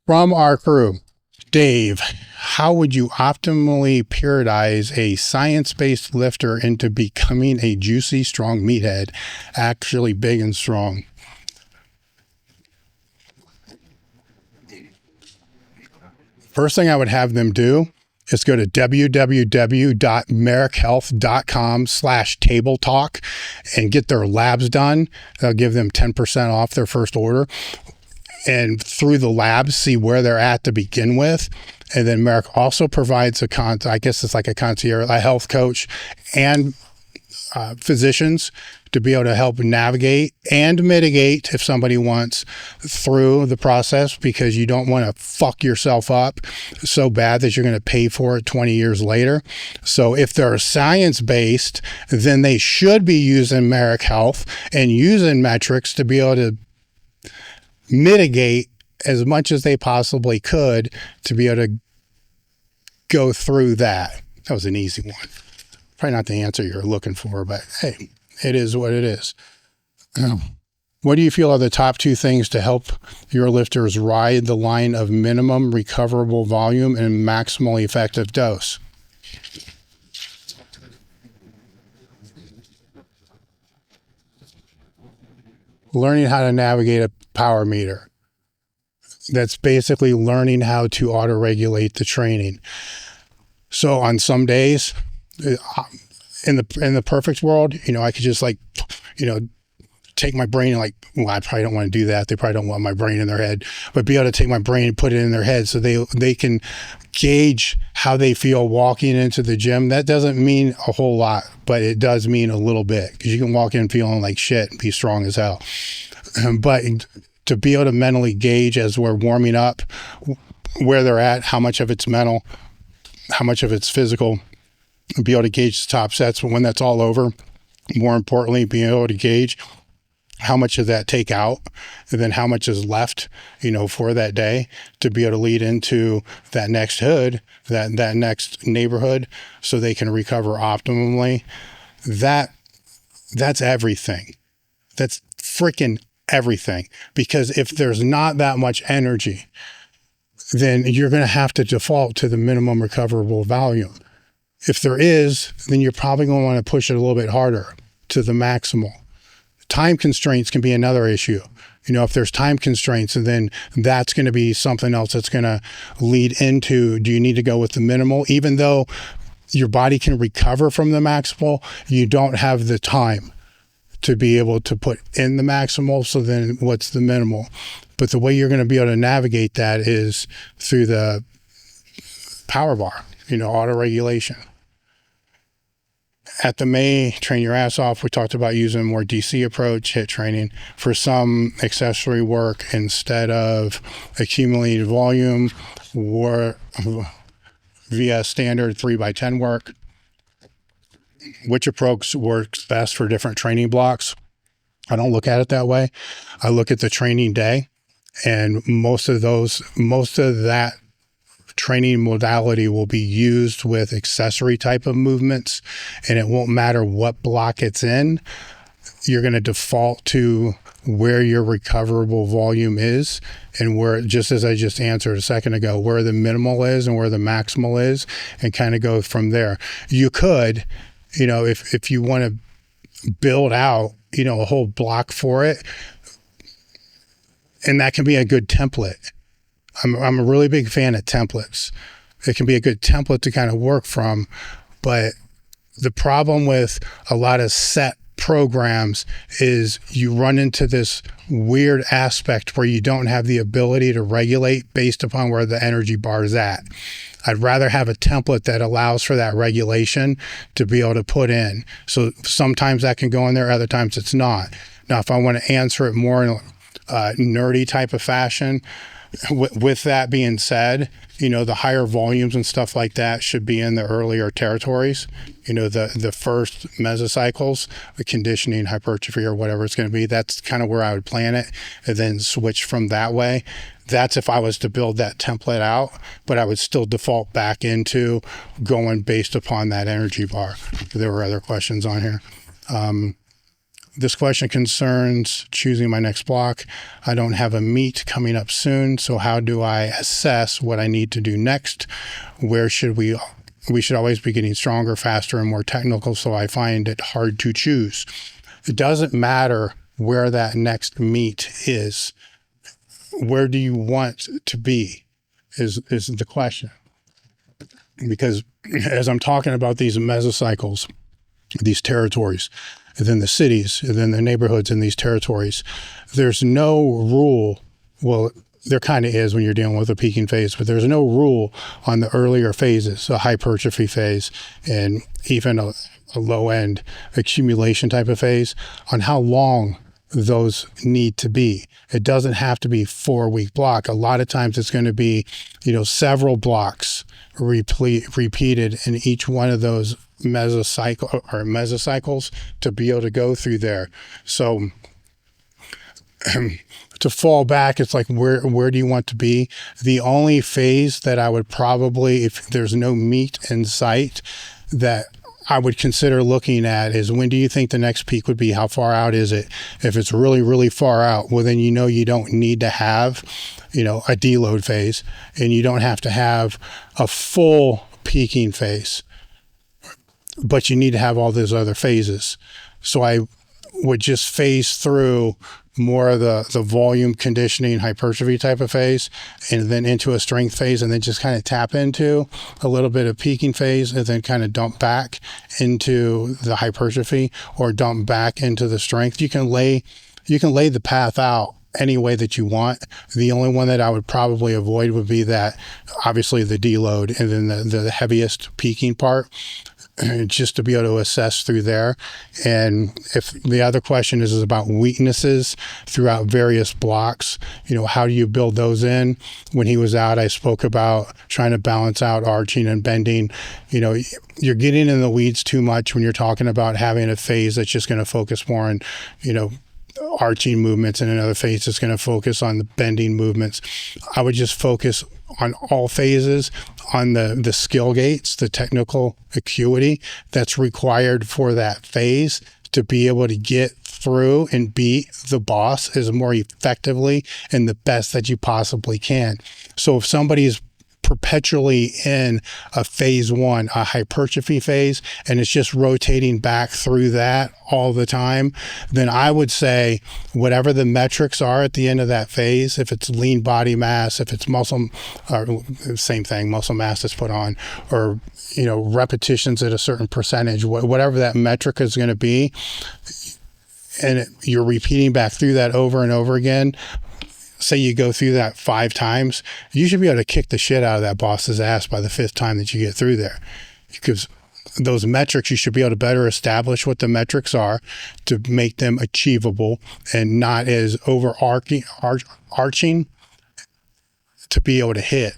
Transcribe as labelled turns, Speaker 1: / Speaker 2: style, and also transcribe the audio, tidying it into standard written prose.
Speaker 1: From our crew, Dave, how would you optimally periodize a science-based lifter into becoming a juicy, strong meathead, actually big and strong? First thing I would have them do is go to www.merrickhealth.com/table talk and get their labs done. They'll give them 10% off their first order. And through the labs, see where they're at to begin with. And then Merrick also provides I guess it's like a concierge, a health coach, and physicians to be able to help navigate and mitigate if somebody wants through the process, because you don't want to fuck yourself up so bad that you're going to pay for it 20 years later. So if they're science-based, then they should be using Merrick Health and using metrics to be able to mitigate as much as they possibly could to be able to go through that. That was an easy one. Probably not the answer you're looking for, but hey, it is what it is. What do you feel are the top two things to help your lifters ride the line of minimum recoverable volume and maximal effective dose? Learning how to navigate a power meter. That's basically learning how to auto-regulate the training. So on some days, in the perfect world, I could just take my brain and well, I probably don't want to do that. They probably don't want my brain in their head, but be able to take my brain and put it in their head so they can gauge how they feel walking into the gym. That doesn't mean a whole lot, but it does mean a little bit, because you can walk in feeling like shit and be strong as hell. But to be able to mentally gauge as we're warming up where they're at, how much of it's mental, how much of it's physical, and be able to gauge the top sets. But when that's all over, more importantly, being able to gauge how much of that take out and then how much is left, for that day to be able to lead into that next hood, that next neighborhood, so they can recover optimally. That's everything. That's freaking everything. Because if there's not that much energy, then you're going to have to default to the minimum recoverable volume. If there is, then you're probably going to want to push it a little bit harder to the maximal. Time constraints can be another issue. If there's time constraints, and then that's going to be something else that's going to lead into, do you need to go with the minimal? Even though your body can recover from the maximal, you don't have the time to be able to put in the maximal. So then what's the minimal? But the way you're going to be able to navigate that is through the power bar, auto-regulation. At the May Train Your Ass Off, we talked about using a more DC approach, HIIT training, for some accessory work instead of accumulated volume or via standard 3x10 work. Which approach works best for different training blocks? I don't look at it that way. I look at the training day, and most of that training modality will be used with accessory type of movements, and it won't matter what block it's in. You're going to default to where your recoverable volume is, and where, just as I just answered a second ago, where the minimal is and where the maximal is, and kind of go from there. You could, if you want to build out, a whole block for it, and that can be a good template. I'm a really big fan of templates. It can be a good template to kind of work from, but the problem with a lot of set programs is you run into this weird aspect where you don't have the ability to regulate based upon where the energy bar is at. I'd rather have a template that allows for that regulation to be able to put in. So sometimes that can go in there, other times it's not. Now, if I want to answer it more in a nerdy type of fashion, with that being said, the higher volumes and stuff like that should be in the earlier territories. The first mesocycles, the conditioning, hypertrophy, or whatever it's going to be, that's kind of where I would plan it, and then switch from that way. That's if I was to build that template out, but I would still default back into going based upon that energy bar. There were other questions on here. This question concerns choosing my next block. I don't have a meet coming up soon, so how do I assess what I need to do next? Where should we should always be getting stronger, faster, and more technical, so I find it hard to choose. It doesn't matter where that next meet is. Where do you want to be is the question. Because as I'm talking about these mesocycles, these territories, and then the cities, and then the neighborhoods in these territories, there's no rule. Well, there kind of is when you're dealing with a peaking phase, but there's no rule on the earlier phases, a hypertrophy phase, and even a low end accumulation type of phase, on how long those need to be. It doesn't have to be 4-week block. A lot of times it's going to be, several blocks repeated in each one of those mesocycles to be able to go through there. So to fall back, it's like, where do you want to be? The only phase that I would probably, if there's no meet in sight, that I would consider looking at is, when do you think the next peak would be? How far out is it? If it's really, really far out, well, then you don't need to have, a deload phase, and you don't have to have a full peaking phase, but you need to have all those other phases. So I would just phase through more of the volume conditioning hypertrophy type of phase, and then into a strength phase, and then just kind of tap into a little bit of peaking phase, and then kind of dump back into the hypertrophy or dump back into the strength. You can lay the path out any way that you want. The only one that I would probably avoid would be that, obviously, the deload, and then the heaviest peaking part, just to be able to assess through there. And if the other question is about weaknesses throughout various blocks, how do you build those in? When he was out, I spoke about trying to balance out arching and bending. You're getting in the weeds too much when you're talking about having a phase that's just going to focus more on, arching movements, and another phase that's going to focus on the bending movements. I would just focus on all phases, on the skill gates, the technical acuity that's required for that phase to be able to get through and beat the boss as more effectively and the best that you possibly can. So if somebody's perpetually in a phase one, a hypertrophy phase, and it's just rotating back through that all the time, then I would say whatever the metrics are at the end of that phase, if it's lean body mass, if it's muscle, or same thing, muscle mass that's put on, or repetitions at a certain percentage, whatever that metric is going to be, and you're repeating back through that over and over again. Say you go through that 5 times, you should be able to kick the shit out of that boss's ass by the 5th time that you get through there. Because those metrics, you should be able to better establish what the metrics are to make them achievable and not as overarching to be able to hit.